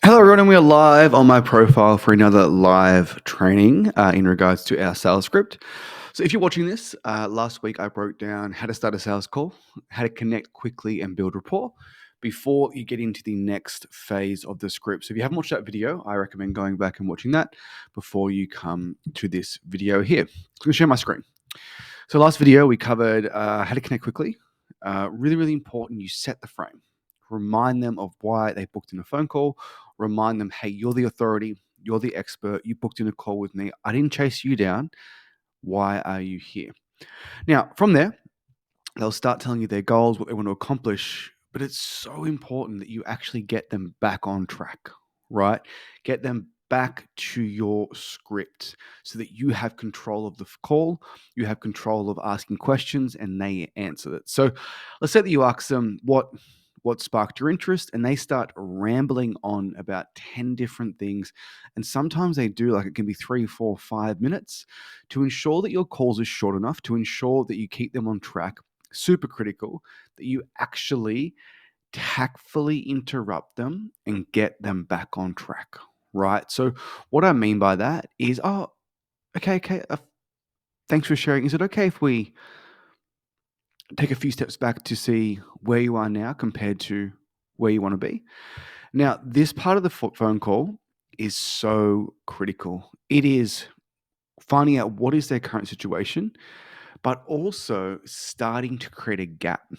Hello, everyone, and we are live on my profile for another live training in regards to our sales script. So, if you're watching this, last week I broke down how to start a sales call, how to connect quickly and build rapport before you get into the next phase of the script. So, if you haven't watched that video, I recommend going back and watching that before you come to this video here. So, I'm going to share my screen. So, last video we covered how to connect quickly. Really important. You set the frame. Remind them of why they booked in a phone call. Remind them, hey, you're the authority. You're the expert. You booked in a call with me. I didn't chase you down. Why are you here? Now, from there, they'll start telling you their goals, what they want to accomplish. But it's so important that you actually get them back on track, right? Get them back to your script so that you have control of the call, you have control of asking questions, and they answer it. So let's say that you ask them what sparked your interest, and they start rambling on about 10 different things. And sometimes they do, like it can be 3, 4, 5 minutes. To ensure that your calls are short enough, to ensure that you keep them on track, super critical that you actually tactfully interrupt them and get them back on track, right? So what I mean by that is, oh, okay, thanks for sharing. Is it okay if we take a few steps back to see where you are now compared to where you want to be? Now, this part of the phone call is so critical. It is finding out what is their current situation, but also starting to create a gap.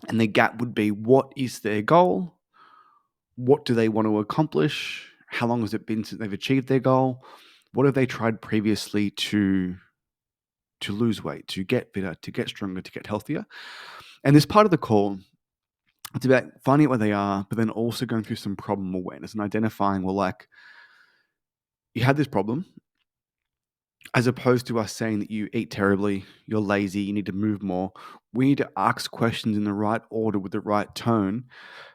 And the gap would be, what is their goal? What do they want to accomplish? How long has it been since they've achieved their goal? What have they tried previously to lose weight, to get fitter, to get stronger, to get healthier? And this part of the call, it's about finding out where they are, but then also going through some problem awareness and identifying, well, like, you had this problem, as opposed to us saying that you eat terribly, you're lazy, you need to move more. We need to ask questions in the right order with the right tone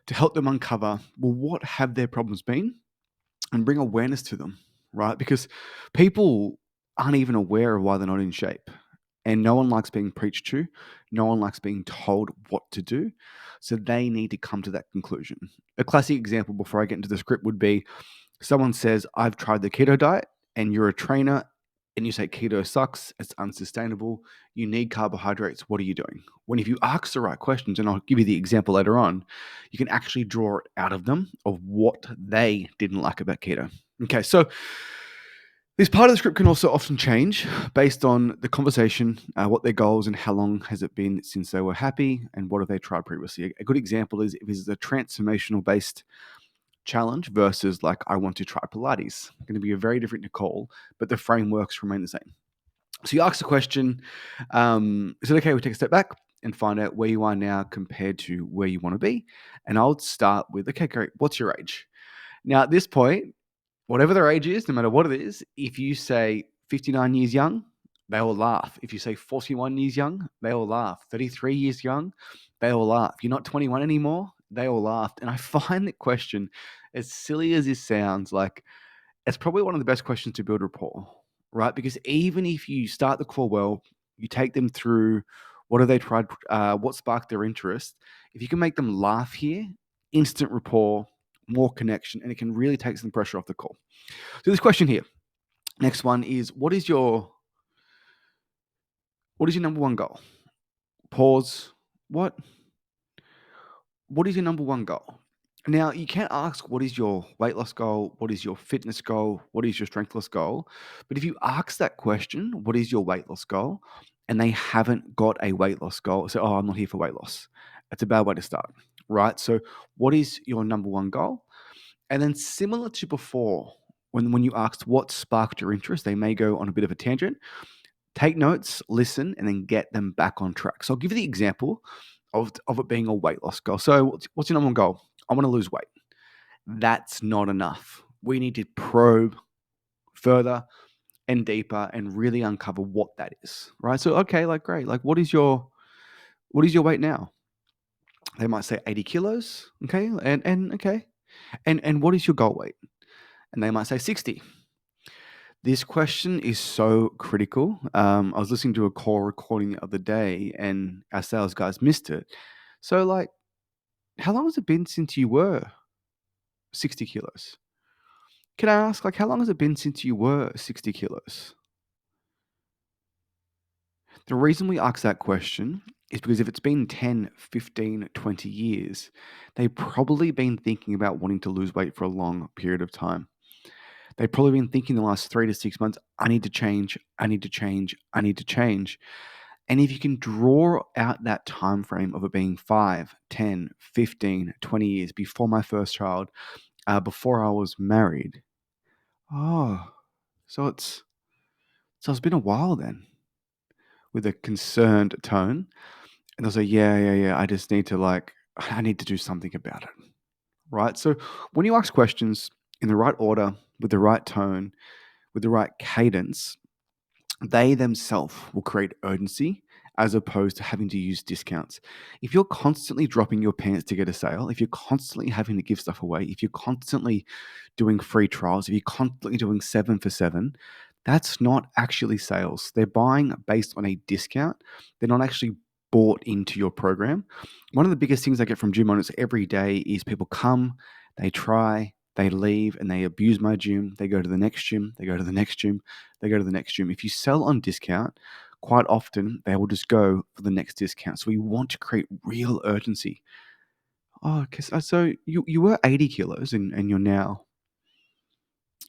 to help them uncover, well, what have their problems been, and bring awareness to them, right? Because people aren't even aware of why they're not in shape. And no one likes being preached to. No one likes being told what to do. So they need to come to that conclusion. A classic example before I get into the script would be, someone says, I've tried the keto diet, and you're a trainer and you say keto sucks, it's unsustainable, you need carbohydrates, what are you doing? When if you ask the right questions, and I'll give you the example later on, you can actually draw it out of them of what they didn't like about keto. Okay, so this part of the script can also often change based on the conversation, what their goals, and how long has it been since they were happy, and what have they tried previously. A good example is if it's a transformational based challenge versus like, I want to try Pilates. Going to be a very different call, but the frameworks remain the same. So you ask the question, is it okay we take a step back and find out where you are now compared to where you want to be? And I'll start with, okay, great, what's your age? Now at this point, whatever their age is, no matter what it is, if you say 59 years young, they will laugh. If you say 41 years young, they will laugh. 33 years young, they will laugh. You're not 21 anymore, they all laughed. And I find that question, as silly as this sounds, like it's probably one of the best questions to build rapport, right? Because even if you start the call well, you take them through what have they tried, what sparked their interest. If you can make them laugh here, instant rapport, more connection, and it can really take some pressure off the call. So this question here, next one is, what is your number one goal? Pause. What is your number one goal? Now, you can't ask, what is your weight loss goal? What is your fitness goal? What is your strength loss goal? But if you ask that question, what is your weight loss goal? And they haven't got a weight loss goal, say, oh, I'm not here for weight loss. It's a bad way to start, right? So what is your number one goal? And then similar to before, when you asked what sparked your interest, they may go on a bit of a tangent. Take notes, listen, and then get them back on track. So I'll give you the example of it being a weight loss goal. So what's your number one goal? I want to lose weight. That's not enough. We need to probe further and deeper and really uncover what that is, right? So, okay, like, great. Like, what is your weight now? They might say 80 kilos. Okay. And okay. And what is your goal weight? And they might say 60. This question is so critical. I was listening to a call recording the other day, and our sales guys missed it. So, like, how long has it been since you were 60 kilos. Can I ask, like, how long has it been since you were 60 kilos? The reason we ask that question is because if it's been 10, 15, 20 years, they've probably been thinking about wanting to lose weight for a long period of time. They've probably been thinking the last 3 to 6 months, I need to change, I need to change, I need to change. And if you can draw out that time frame of it being 5, 10, 15, 20 years before my first child, before I was married, oh, so it's been a while then, with a concerned tone. And they'll say, yeah, I just need to I need to do something about it. Right. So when you ask questions in the right order, with the right tone, with the right cadence, they themselves will create urgency as opposed to having to use discounts. If you're constantly dropping your pants to get a sale, if you're constantly having to give stuff away, if you're constantly doing free trials, if you're constantly doing 7 for 7, that's not actually sales. They're buying based on a discount. They're not actually bought into your program. One of the biggest things I get from gym owners every day is people come, they try, they leave, and they abuse my gym. They go to the next gym, they go to the next gym, they go to the next gym. If you sell on discount, quite often they will just go for the next discount. So we want to create real urgency. Oh, so you were 80 kilos and you're now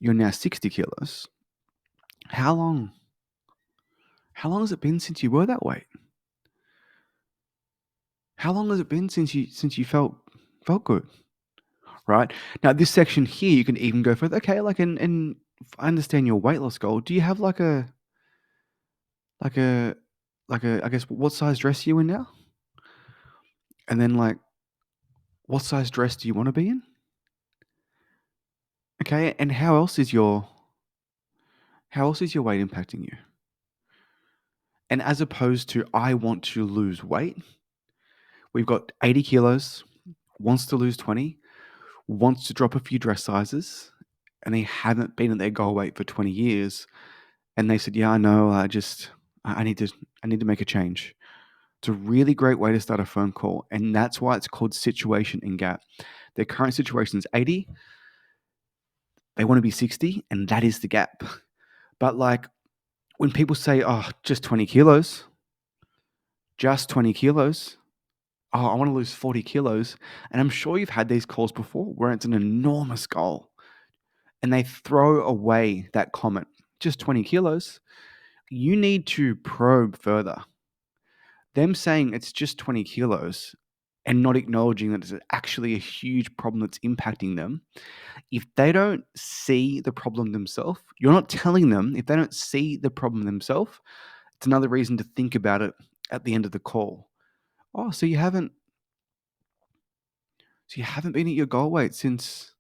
60 kilos. How long has it been since you were that weight? How long has it been since you felt good? Right? Now this section here you can even go further. Okay, and I understand your weight loss goal. Do you have like a I guess what size dress are you in now? And then what size dress do you want to be in? Okay, and how else is your weight impacting you? And as opposed to I want to lose weight, we've got 80 kilos, wants to lose 20, wants to drop a few dress sizes, and they haven't been at their goal weight for 20 years. And they said, yeah, I know, I need to make a change. It's a really great way to start a phone call. And that's why it's called situation and gap. Their current situation is 80. They want to be 60, and that is the gap. But when people say, oh, just 20 kilos, just 20 kilos, oh, I want to lose 40 kilos. And I'm sure you've had these calls before where it's an enormous goal and they throw away that comment, just 20 kilos. You need to probe further. Them saying it's just 20 kilos and not acknowledging that it's actually a huge problem that's impacting them. If they don't see the problem themselves, you're not telling them. If they don't see the problem themselves, it's another reason to think about it at the end of the call. Oh, so you haven't been at your goal weight since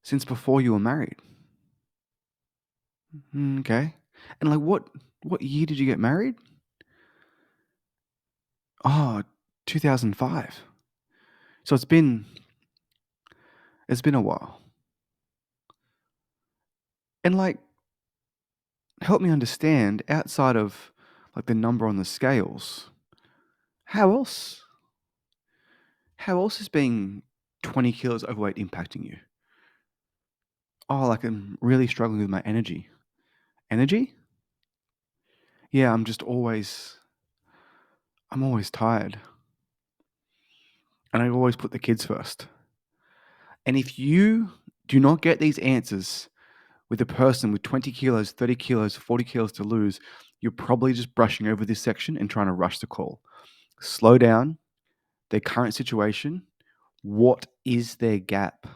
before you were married. Okay. And what year did you get married? Oh, 2005. So it's been a while. And help me understand, outside of the number on the scales, how is being 20 kilos overweight impacting you? Oh, I'm really struggling with my energy. Energy? Yeah, I'm always tired. And I always put the kids first. And if you do not get these answers with a person with 20 kilos, 30 kilos, 40 kilos to lose, you're probably just brushing over this section and trying to rush the call. Slow down, their current situation, what is their gap,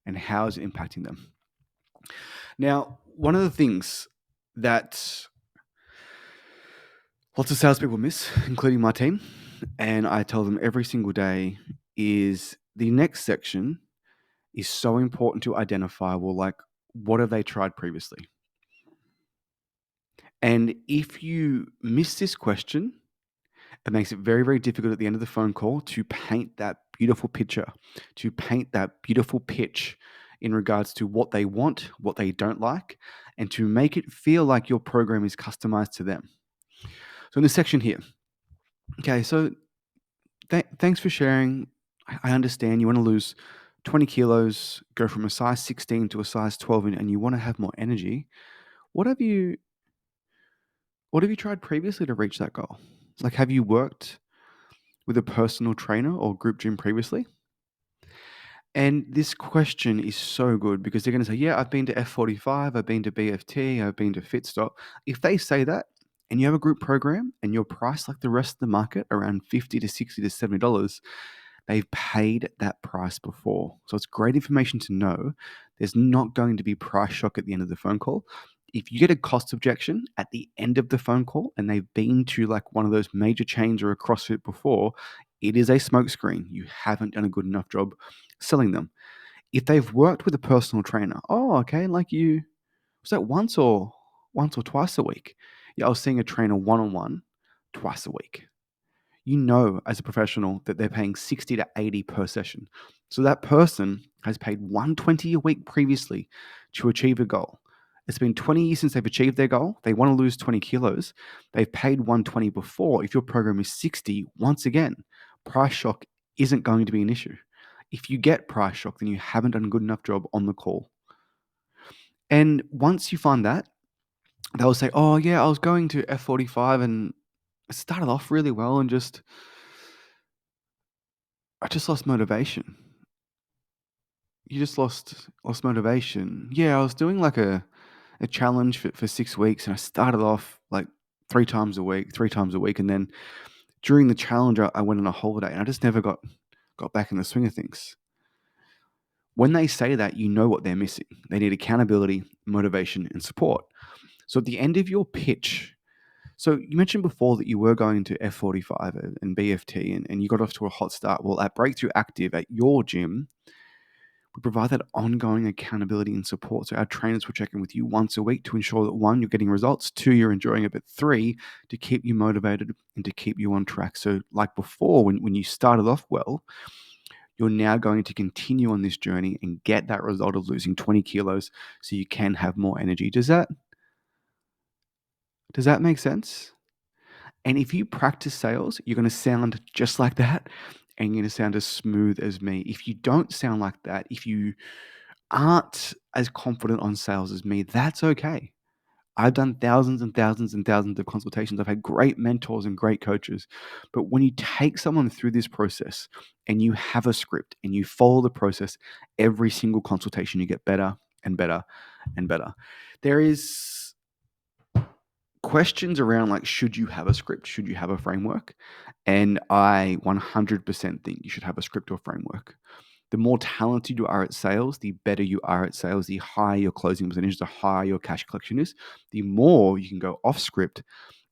and how is it impacting them? Now, one of the things that lots of salespeople miss, including my team, and I tell them every single day, is the next section is so important to identify. Well, what have they tried previously? And if you miss this question, it makes it very, very difficult at the end of the phone call to paint that beautiful picture, to paint that beautiful pitch in regards to what they want, what they don't like, and to make it feel like your program is customized to them. So in this section here, okay, so thanks for sharing. I understand you want to lose 20 kilos, go from a size 16 to a size 12, and you want to have more energy. What have you what have you tried previously to reach that goal? Like, have you worked with a personal trainer or group gym previously? And this question is so good because they're going to say, "Yeah, I've been to F45, I've been to BFT, I've been to Fitstop." If they say that and you have a group program and you're priced like the rest of the market around 50 to 60 to $70, they've paid that price before. So it's great information to know. There's not going to be price shock at the end of the phone call. If you get a cost objection at the end of the phone call and they've been to like one of those major chains or a CrossFit before, it is a smokescreen. You haven't done a good enough job selling them. If they've worked with a personal trainer, oh, okay, like you was that once or twice a week? Yeah, I was seeing a trainer one on one twice a week. You know, as a professional, that they're paying 60 to 80 per session. So that person has paid 120 a week previously to achieve a goal. It's been 20 years since they've achieved their goal. They want to lose 20 kilos. They've paid 120 before. If your program is 60, once again, price shock isn't going to be an issue. If you get price shock, then you haven't done a good enough job on the call. And once you find that, they'll say, "Oh, yeah, I was going to F45 and it started off really well and I just lost motivation." You just lost motivation. Yeah, I was doing like a challenge for 6 weeks and I started off like three times a week. And then during the challenge, I went on a holiday and I just never got back in the swing of things. When they say that, you know what they're missing. They need accountability, motivation, and support. So at the end of your pitch, so you mentioned before that you were going to F45 and BFT and you got off to a hot start. Well, at Breakthrough Active at your gym, we provide that ongoing accountability and support. So our trainers will check in with you once a week to ensure that one, you're getting results, two, you're enjoying it, but three, to keep you motivated and to keep you on track. So like before, when you started off well, you're now going to continue on this journey and get that result of losing 20 kilos so you can have more energy. Does that make sense? And if you practice sales, you're going to sound just like that and you're going to sound as smooth as me. If you don't sound like that, if you aren't as confident on sales as me, that's okay. I've done thousands and thousands and thousands of consultations. I've had great mentors and great coaches. But when you take someone through this process and you have a script and you follow the process, every single consultation you get better and better and better. There is questions around like, should you have a script? Should you have a framework? And I 100% think you should have a script or framework. The more talented you are at sales, the better you are at sales, the higher your closing percentage, the higher your cash collection is, the more you can go off script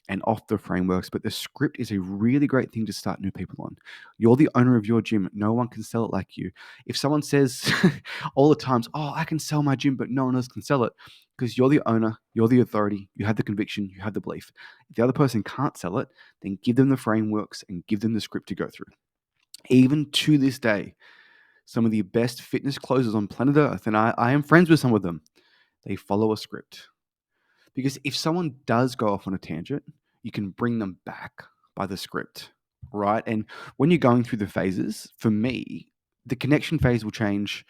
and off the frameworks. But the script is a really great thing to start new people on. You're the owner of your gym. No one can sell it like you. If someone says all the times, "Oh, I can sell my gym, but no one else can sell it," because you're the owner, you're the authority, you have the conviction, you have the belief. If the other person can't sell it, then give them the frameworks and give them the script to go through. Even to this day, some of the best fitness closers on planet Earth, and I am friends with some of them, they follow a script. Because if someone does go off on a tangent, you can bring them back by the script, right? And when you're going through the phases, for me, the connection phase will change,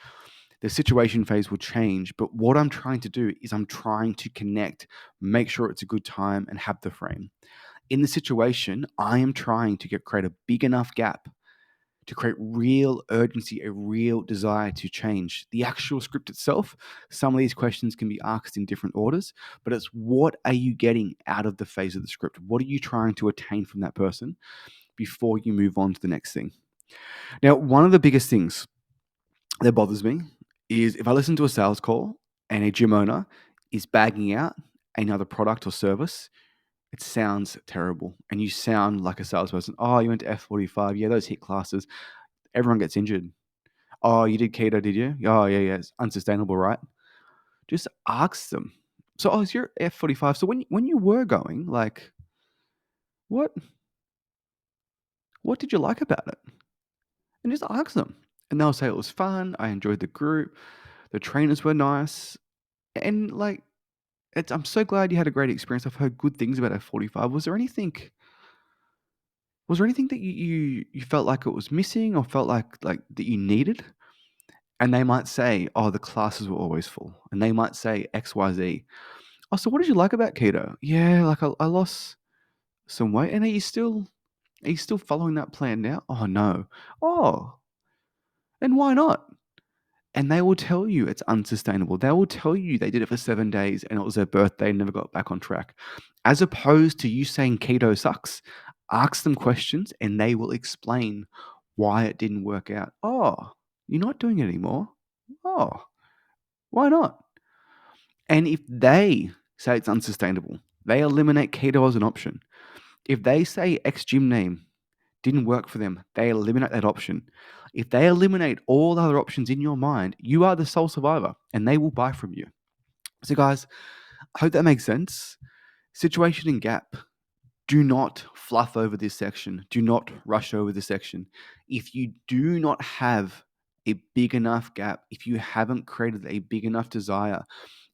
the situation phase will change. But what I'm trying to do is I'm trying to connect, make sure it's a good time, and have the frame. In the situation, I am trying to create a big enough gap to create real urgency, a real desire to change. The actual script itself, some of these questions can be asked in different orders, but it's what are you getting out of the phase of the script? What are you trying to attain from that person before you move on to the next thing? Now, one of the biggest things that bothers me is if I listen to a sales call and a gym owner is bagging out another product or service, it sounds terrible. And you sound like a salesperson. "Oh, you went to F45. Yeah, those hit classes. Everyone gets injured." "Oh, you did keto, did you?" "Oh, yeah, yeah, it's unsustainable, right?" Just ask them. So, "Oh, is your F45, so when you were going, like, what what did you like about it?" And just ask them. And they'll say, "It was fun, I enjoyed the group, the trainers were nice." And, like, I'm so glad you had a great experience. I've heard good things about F45. Was there anything Was there anything that you felt like it was missing or felt like that you needed? And they might say, "Oh, the classes were always full." And they might say XYZ. "Oh, so what did you like about keto?" "Yeah, like I lost some weight." "And are you still following that plan now?" "Oh, no." "Oh, and why not?" And they will tell you it's unsustainable. They will tell you they did it for 7 days and it was their birthday and never got back on track. As opposed to you saying keto sucks, ask them questions and they will explain why it didn't work out. "Oh, you're not doing it anymore?" "Oh, why not?" And if they say it's unsustainable, they eliminate keto as an option. If they say X gym name didn't work for them, they eliminate that option. If they eliminate all other options in your mind, you are the sole survivor and they will buy from you. So, guys, I hope that makes sense. Situation and gap. Do not fluff over this section. Do not rush over this section. If you do not have a big enough gap, if you haven't created a big enough desire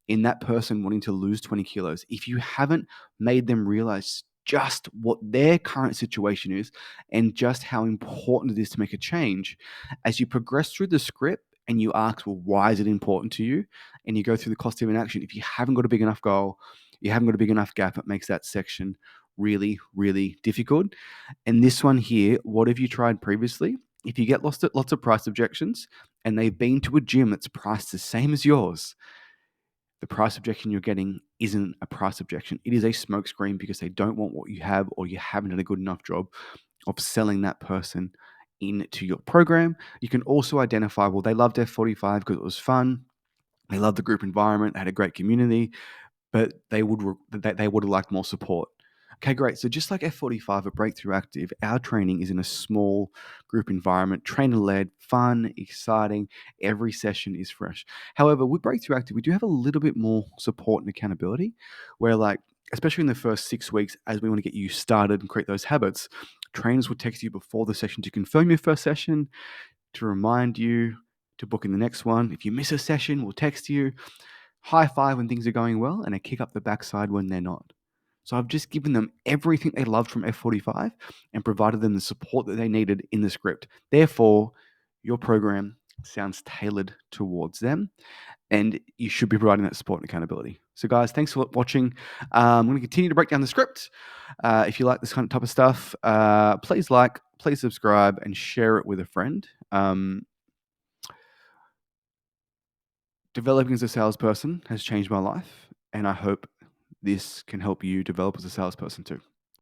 in that person wanting to lose 20 kilos, if you haven't made them realize just what their current situation is and just how important it is to make a change, as you progress through the script and you ask, well, why is it important to you? And you go through the cost of inaction, if you haven't got a big enough goal, you haven't got a big enough gap, it makes that section really, really difficult. And this one here, what have you tried previously? If you get lost at lots of price objections and they've been to a gym that's priced the same as yours, the price objection you're getting isn't a price objection. It is a smokescreen because they don't want what you have or you haven't done a good enough job of selling that person into your program. You can also identify, well, they loved F45 because it was fun. They loved the group environment. They had a great community, but they would have liked more support. Okay, great. So just like F45 at Breakthrough Active, our training is in a small group environment, trainer-led, fun, exciting. Every session is fresh. However, with Breakthrough Active, we do have a little bit more support and accountability where like, especially in the first 6 weeks, as we want to get you started and create those habits, trainers will text you before the session to confirm your first session, to remind you to book in the next one. If you miss a session, we'll text you, high five when things are going well, and a kick up the backside when they're not. So I've just given them everything they loved from F45 and provided them the support that they needed in the script. Therefore, your program sounds tailored towards them, and you should be providing that support and accountability. So, guys, thanks for watching. I'm going to continue to break down the script. If you like this kind of type of stuff, please like, please subscribe, and share it with a friend. Developing as a salesperson has changed my life, and I hope this can help you develop as a salesperson too.